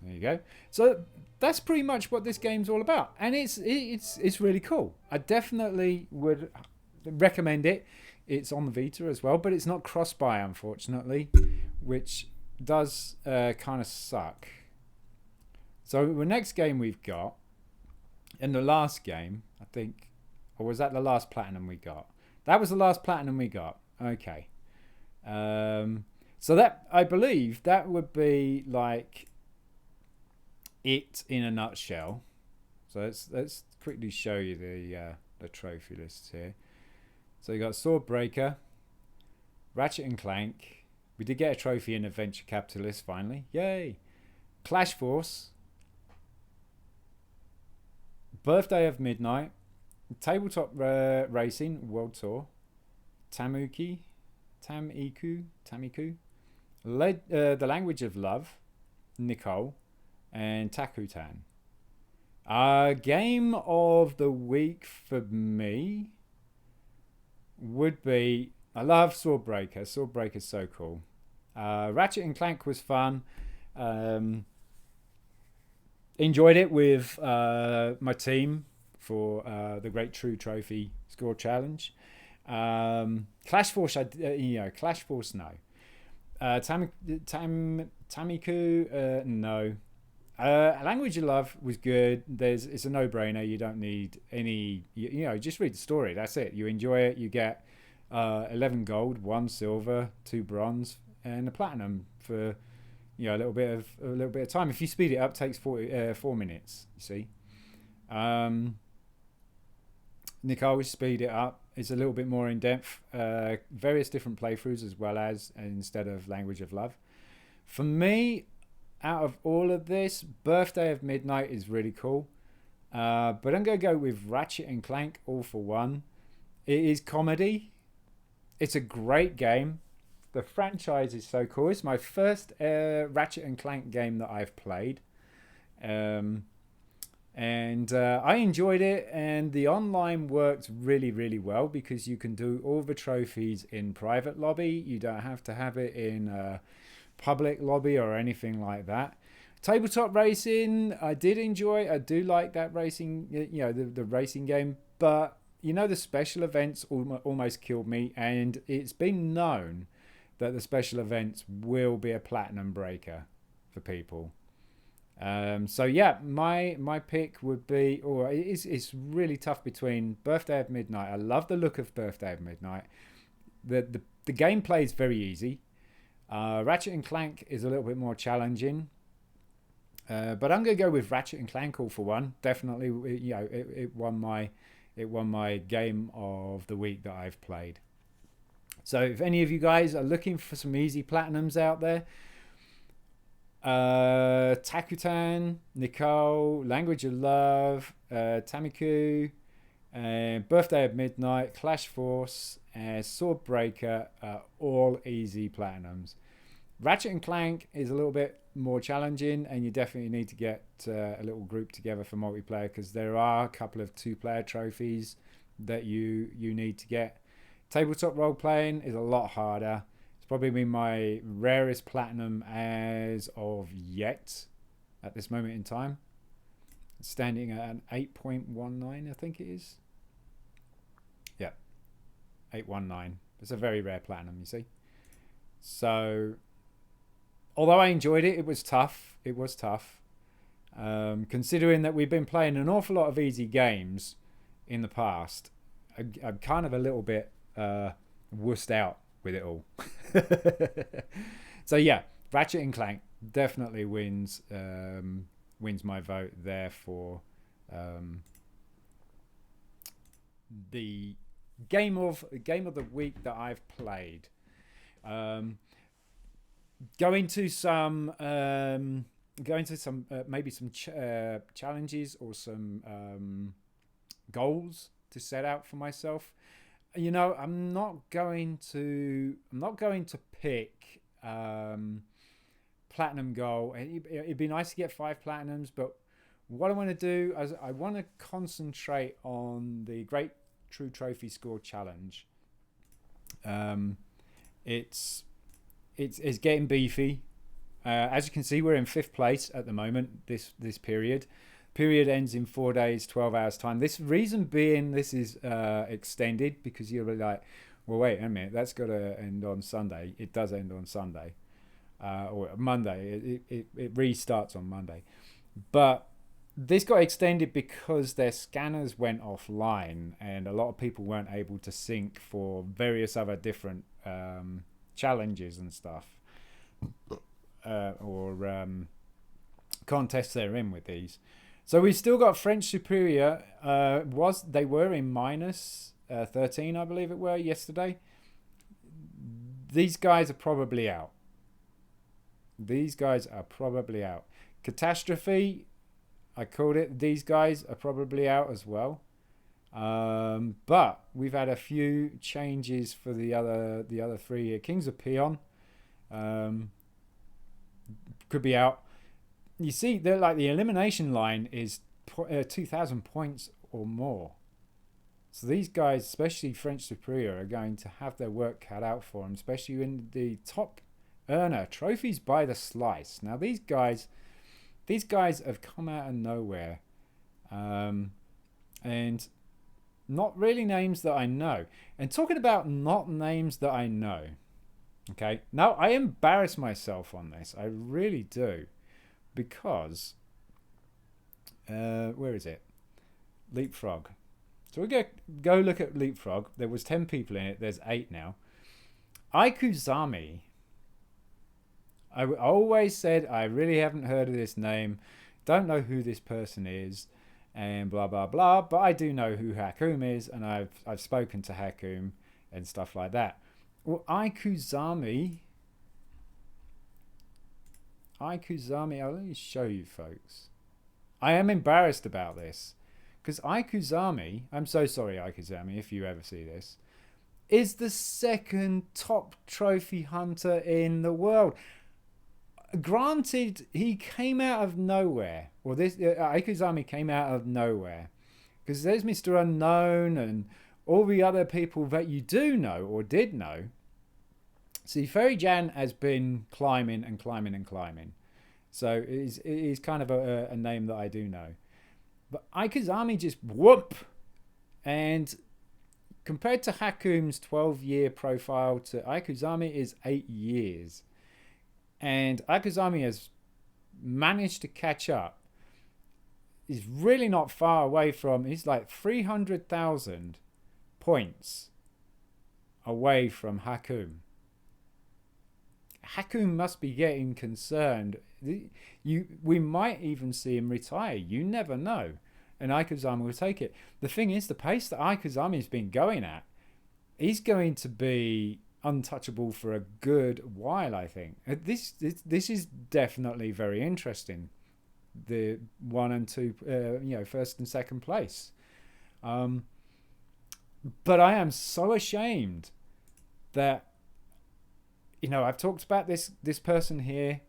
There you go. So that's pretty much what this game's all about, and it's really cool. I definitely would recommend it. It's on the Vita as well, but it's not cross-buy, unfortunately, which does kind of suck. So the next game we've got, and the last game, I think, or was that the last platinum we got? That was the last platinum we got. Okay. So that, I believe, that would be like it in a nutshell. So let's quickly show you the trophy lists here. So you got Swordbreaker, Ratchet and Clank. We did get a trophy in Adventure Capitalist finally. Yay! Clash Force, Birthday of Midnight, Tabletop Racing World Tour, Tamiku, The Language of Love, Nicole, and Takutan. Game of the week for me. would be, I love Swordbreaker. Swordbreaker's so cool. Ratchet and Clank was fun. Enjoyed it with my team for the Great True Trophy Score Challenge. Clash Force, Clash Force, no. Tamiku, no. Language of Love was good. It's a no-brainer. You don't need any. Just read the story. That's it. You enjoy it. You get 11 gold, 1 silver, 2 bronze, and a platinum for a little bit of time. If you speed it up, it takes 4 minutes. You see. Nicole, speed it up. It's a little bit more in depth. Various different playthroughs as well as instead of Language of Love. For me, out of all of this, Birthday of Midnight is really cool. But I'm going to go with Ratchet and Clank All for One. It is comedy. It's a great game. The franchise is so cool. It's my first Ratchet and Clank game that I've played. And I enjoyed it. And the online worked really, really well because you can do all the trophies in private lobby. You don't have to have it in public lobby or anything like that. Tabletop racing, I did enjoy. I do like that racing, the racing game. But, the special events almost killed me. And it's been known that the special events will be a platinum breaker for people. So yeah, my pick would be, it's really tough between Birthday of Midnight. I love the look of Birthday of Midnight. The gameplay is very easy. Ratchet and Clank is a little bit more challenging. But I'm going to go with Ratchet and Clank All for One. Definitely, it won my game of the week that I've played. So if any of you guys are looking for some easy platinums out there, Takutan, Nicole, Language of Love, Tamiku, Birthday of Midnight, Clash Force, Swordbreaker are all easy platinums. Ratchet and Clank is a little bit more challenging, and you definitely need to get a little group together for multiplayer because there are a couple of 2-player trophies that you need to get. Tabletop role playing is a lot harder. It's probably been my rarest platinum as of yet at this moment in time. It's standing at an 8.19, I think it is. Yeah, 819. It's a very rare platinum, you see. So, although I enjoyed it, it was tough. It was tough. Considering that we've been playing an awful lot of easy games in the past, I'm kind of a little bit wussed out with it all. So yeah, Ratchet and Clank definitely wins my vote there for the game of the week that I've played. Going to some maybe some challenges or some goals to set out for myself. I'm not going to pick platinum goal. It'd be nice to get 5 platinums, but what I want to do is I want to concentrate on the Great True Trophy Score Challenge. It's getting beefy. As you can see, we're in 5th place at the moment. This period ends in 4 days, 12 hours time. This reason being, this is extended because you're really like, well, wait a minute, that's got to end on Sunday. It does end on Sunday or Monday. It restarts on Monday, but this got extended because their scanners went offline and a lot of people weren't able to sync for various other different challenges and stuff or contests they're in with these. So we've still got French Superior. They were in minus 13, I believe it were, yesterday. These guys are probably out. Catastrophe, I called it. These guys are probably out as well. But we've had a few changes for the other 3 here. Kings of Peon could be out. You see, the elimination line is 2,000 points or more. So these guys, especially French Superior, are going to have their work cut out for them, especially in the top earner trophies by the slice. Now these guys have come out of nowhere, and not really names that I know. And talking about not names that I know, okay, now I embarrass myself on this, I really do, because where is it? Leapfrog. So we go look at Leapfrog. There was 10 people in it. There's 8 now. Aikuzami. I always said I really haven't heard of this name. Don't know who this person is, and blah blah blah. But I do know who Hakum is, and I've spoken to Hakum and stuff like that. Well, Aikuzami. I'll let me show you, folks. I am embarrassed about this. Because Aikuzami, I'm so sorry Aikuzami if you ever see this, is the second top trophy hunter in the world. Granted, he came out of nowhere. Well, this Aikuzami came out of nowhere. Because there's Mr. Unknown and all the other people that you do know or did know. See, Fairy Jan has been climbing and climbing and climbing. So it is kind of a name that I do know. But Aikuzami just whoop, and compared to Hakum's 12-year profile, to Aikuzami is 8 years, and Aikuzami has managed to catch up. He's really not far away from. He's like 300,000 points away from Hakum. Hakum must be getting concerned. We might even see him retire. You never know. And Aikuzami will take it. The thing is, the pace that Aikuzami has been going at, he's going to be untouchable for a good while, I think. This is definitely very interesting. The 1 and 2, first and second place. But I am so ashamed that, I've talked about this person here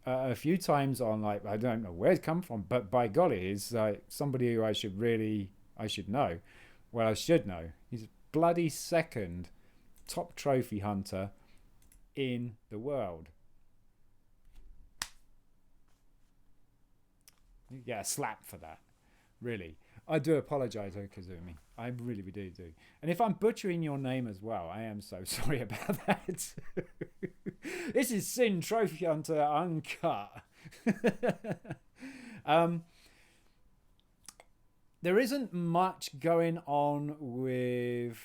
a few times on, like, I don't know where it's come from, but by golly, he's like somebody who I should know. Well, I should know. He's bloody second top trophy hunter in the world. You get a slap for that, really. I do apologise, Okazumi. I really do. And if I'm butchering your name as well, I am so sorry about that. This is SinnTrophyHunter Uncut. There isn't much going on with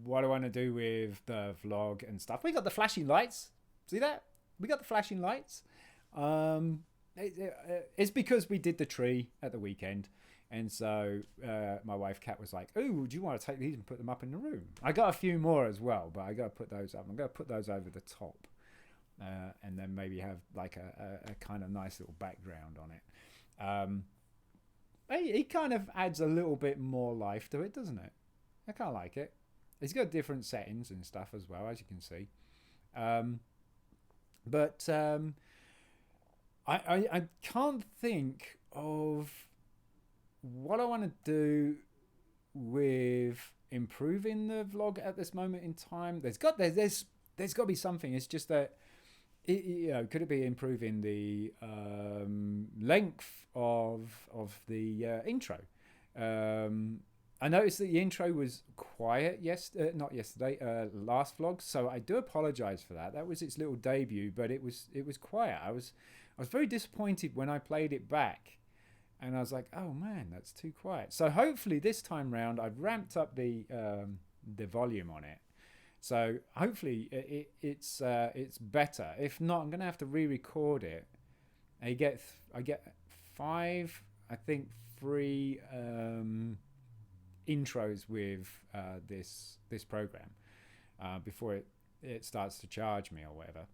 what I want to do with the vlog and stuff. We got the flashing lights. See that? We got the flashing lights. It's because we did the tree at the weekend. And so my wife Kat was like, "Oh, do you want to take these and put them up in the room?" I got a few more as well, but I got to put those up. I'm going to put those over the top, and then maybe have like a kind of nice little background on it. It kind of adds a little bit more life to it, doesn't it? I kind of like it. It's got different settings and stuff as well, as you can see. But I can't think of what I want to do with improving the vlog at this moment in time. There's got to be something. It's just that could it be improving the length of the intro? I noticed that the intro was quiet last vlog, so I do apologize for that. That was its little debut, but it was quiet. I was very disappointed when I played it back. And I was like, oh man, that's too quiet. So hopefully this time round, I've ramped up the volume on it. So hopefully it's better. If not, I'm gonna have to re-record it. I get 5, I think 3 intros with this program before it starts to charge me or whatever.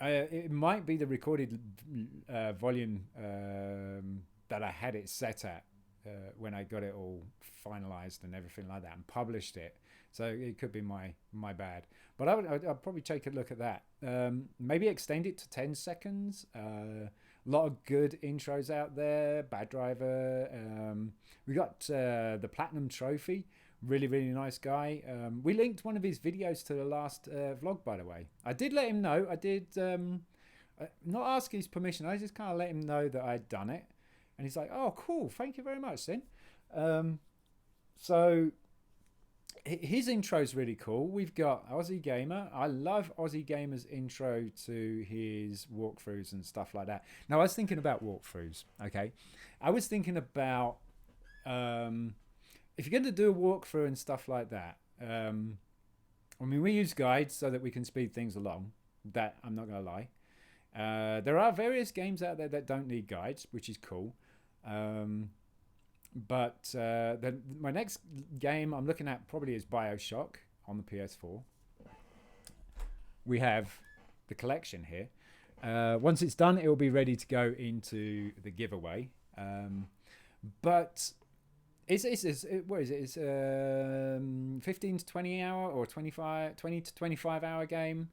It might be the recorded volume that I had it set at when I got it all finalized and everything like that and published it. So it could be my bad. But I'll probably take a look at that. Maybe extend it to 10 seconds. A lot of good intros out there. Bad Driver. We got the Platinum Trophy. Really, really nice guy. We linked one of his videos to the last vlog, by the way. I did let him know. I did not ask his permission. I just kind of let him know that I'd done it. And he's like, oh, cool. Thank you very much, Sin. So his intro's really cool. We've got Aussie Gamer. I love Aussie Gamer's intro to his walkthroughs and stuff like that. Now, I was thinking about walkthroughs, okay? I was thinking about if you're going to do a walkthrough and stuff like that, I mean, we use guides so that we can speed things along. That, I'm not going to lie. There are various games out there that don't need guides, which is cool. But my next game I'm looking at probably is BioShock on the PS4. We have the collection here. Once it's done, it will be ready to go into the giveaway. But what is it? It's 15 to 20 hour or 20 to 25 hour game.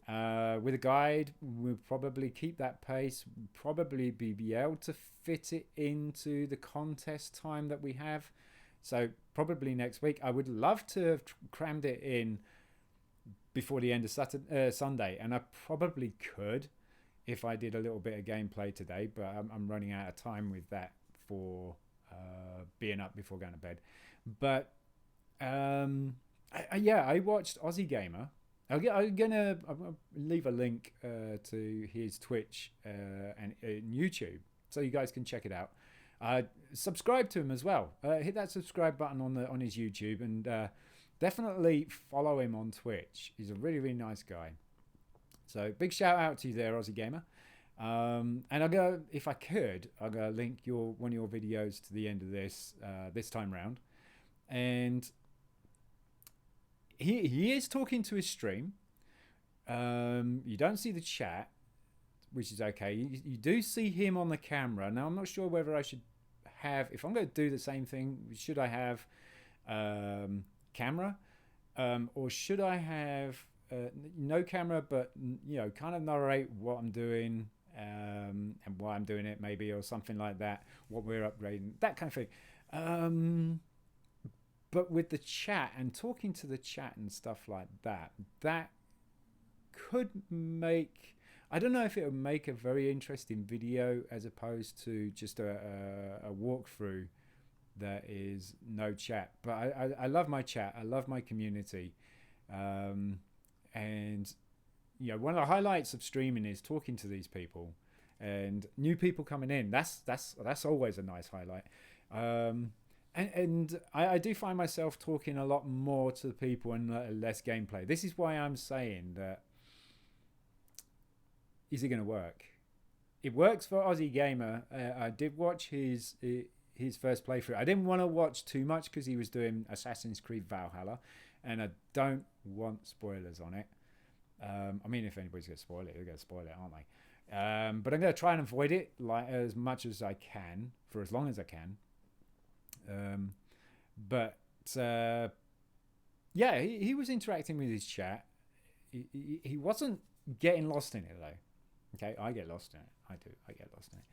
With a guide, we'll probably keep that pace. Probably be able to fit it into the contest time that we have. So probably next week. I would love to have crammed it in before the end of Sunday, and I probably could if I did a little bit of gameplay today. But I'm running out of time with that for being up before going to bed. But I watched Aussie Gamer. I'm gonna leave a link to his Twitch and YouTube, so you guys can check it out. Subscribe to him as well. Hit that subscribe button on his YouTube, and definitely follow him on Twitch. He's a really, really nice guy. So big shout out to you there, Aussie Gamer. And if I could, I'll go link one of your videos to the end of this time round, and. He is talking to his stream. You don't see the chat, which is okay. You do see him on the camera. Now, I'm not sure whether I should have, if I'm going to do the same thing, should I have camera? Or should I have no camera, but, kind of narrate what I'm doing and why I'm doing it maybe, or something like that, what we're upgrading, that kind of thing. But with the chat and talking to the chat and stuff like that, that could make... I don't know if it would make a very interesting video as opposed to just a walkthrough that is no chat. But I love my chat. I love my community. And, one of the highlights of streaming is talking to these people and new people coming in. That's always a nice highlight. And I do find myself talking a lot more to the people and less gameplay. This is why I'm saying that, is it going to work? It works for Aussie Gamer. I did watch his first playthrough. I didn't want to watch too much because he was doing Assassin's Creed Valhalla, and I don't want spoilers on it. I mean, if anybody's going to spoil it, they're going to spoil it, aren't they? But I'm going to try and avoid it as much as I can, for as long as I can. He was interacting with his chat. He wasn't getting lost in it though. Okay, I get lost in it. I get lost in it.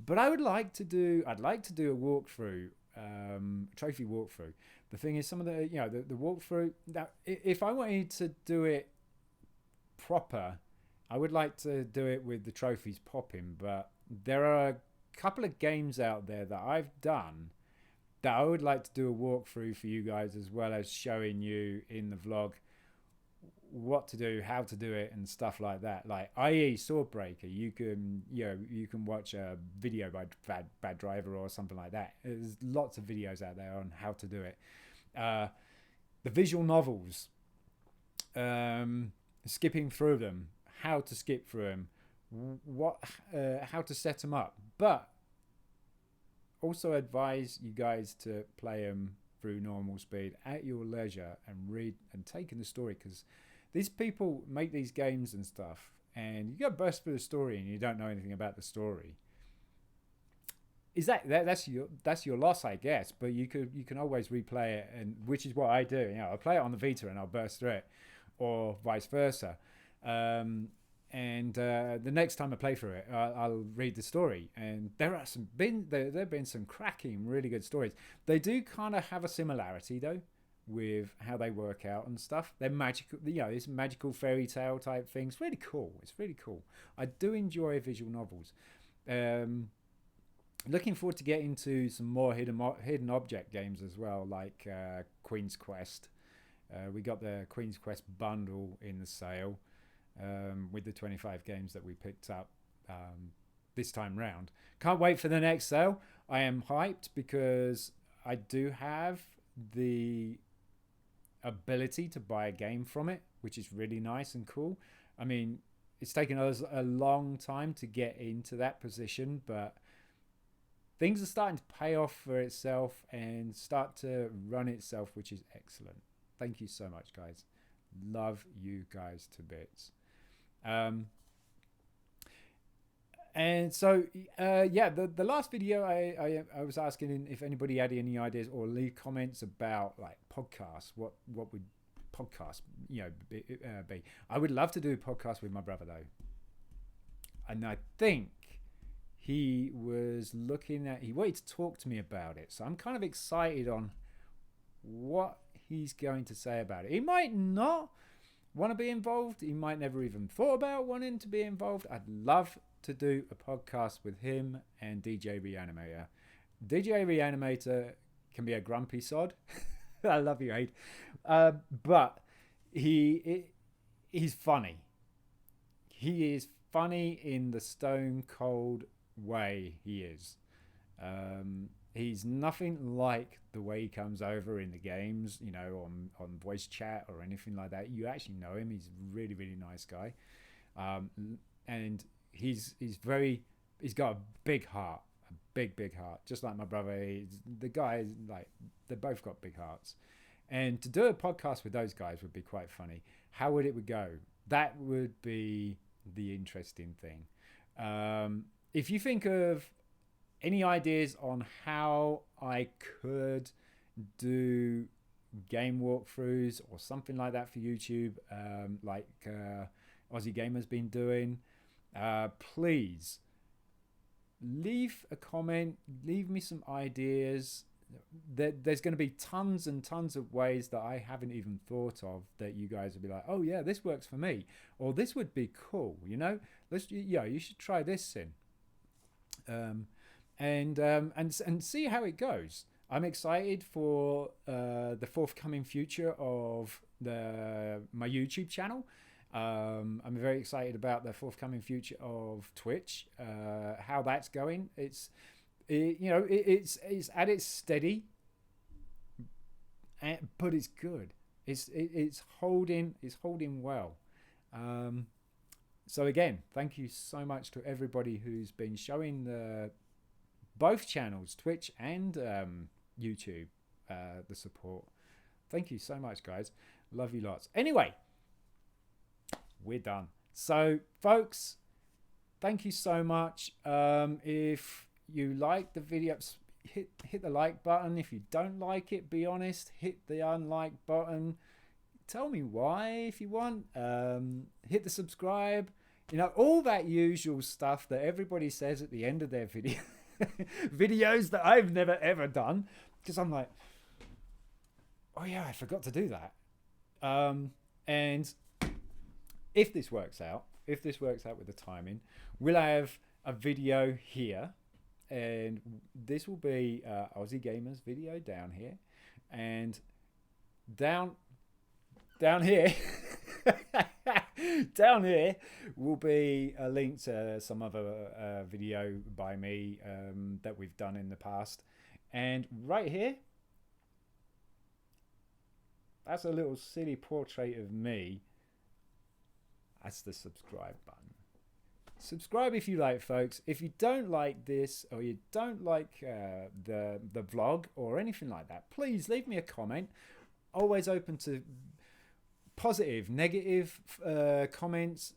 But I'd like to do a walkthrough, trophy walkthrough. The thing is, some of the the walkthrough. Now, if I wanted to do it proper, I would like to do it with the trophies popping. But there are a couple of games out there that I've done that I would like to do a walkthrough for you guys, as well as showing you in the vlog what to do, how to do it, and stuff like that. Like i.e. Swordbreaker, you can watch a video by Bad Driver or something like that. There's lots of videos out there on how to do it. The visual novels, skipping through them, how to skip through them, how to set them up, but also advise you guys to play them through normal speed at your leisure and read and take in the story, because these people make these games and stuff, and you go burst through the story and you don't know anything about the story. Is that's your loss, I guess. But you can always replay it, and which is what I do. I play it on the Vita and I'll burst through it, or vice versa. and the next time I play through it, I'll read the story. And there have been some cracking, really good stories. They do kind of have a similarity though with how they work out and stuff. They're magical, it's magical fairy tale type things. Really cool. It's really cool. I do enjoy visual novels. Looking forward to getting to some more hidden object games as well, like Queen's Quest. We got the Queen's Quest bundle in the sale with the 25 games that we picked up this time round. Can't wait for the next sale. I am hyped because I do have the ability to buy a game from it, which is really nice and cool. I mean, it's taken us a long time to get into that position, but things are starting to pay off for itself and start to run itself, which is excellent. Thank you so much, guys. Love you guys to bits. And so, the last video I was asking if anybody had any ideas or leave comments about like podcasts. What would podcasts be? I would love to do a podcast with my brother though, and I think he wanted to talk to me about it. So I'm kind of excited on what he's going to say about it. He might not want to be involved. He might never even thought about wanting to be involved. I'd love to do a podcast with him and DJ Reanimator. DJ Reanimator can be a grumpy sod. I love you, Aid. But he's funny. He is funny in the stone cold way he is. He's nothing like the way he comes over in the games, on voice chat or anything like that. You actually know him. He's a really, really nice guy. And he's got a big heart, a big heart, just like my brother. The guy, they both got big hearts. And to do a podcast with those guys would be quite funny. How would it go? That would be the interesting thing. If you think of any ideas on how I could do game walkthroughs or something like that for YouTube, like Aussie Gamer's been doing, please leave a comment, leave me some ideas. There's going to be tons and tons of ways that I haven't even thought of that you guys will be like, oh yeah, this works for me, or this would be cool, you should try this, Sin. And see how it goes. I'm excited for the forthcoming future of my YouTube channel. I'm very excited about the forthcoming future of Twitch, how that's going. It's at its steady, but it's good. It's holding well. So again, thank you so much to everybody who's been showing both channels, Twitch and YouTube, the support. Thank you so much, guys. Love you lots. Anyway, we're done. So, folks, thank you so much. If you like the video, hit the like button. If you don't like it, be honest, hit the unlike button. Tell me why if you want. Hit the subscribe. All that usual stuff that everybody says at the end of their video. Videos that I've never ever done, because I'm like, oh yeah, I forgot to do that. And if this works out with the timing, we'll have a video here, and this will be Aussie Gamer's video down here, and down here down here will be a link to some other video by me that we've done in the past, and right here, that's a little silly portrait of me. That's the subscribe button. Subscribe if you like, folks. If you don't like this, or you don't like the vlog or anything like that, please leave me a comment. Always open to positive, negative comments,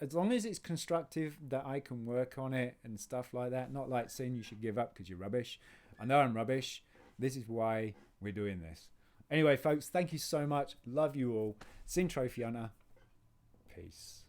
as long as it's constructive, that I can work on it and stuff like that. Not like saying you should give up because you're rubbish. I know I'm rubbish. This is why we're doing this. Anyway, folks, thank you so much. Love you all. SinnTrophyHunter. Peace.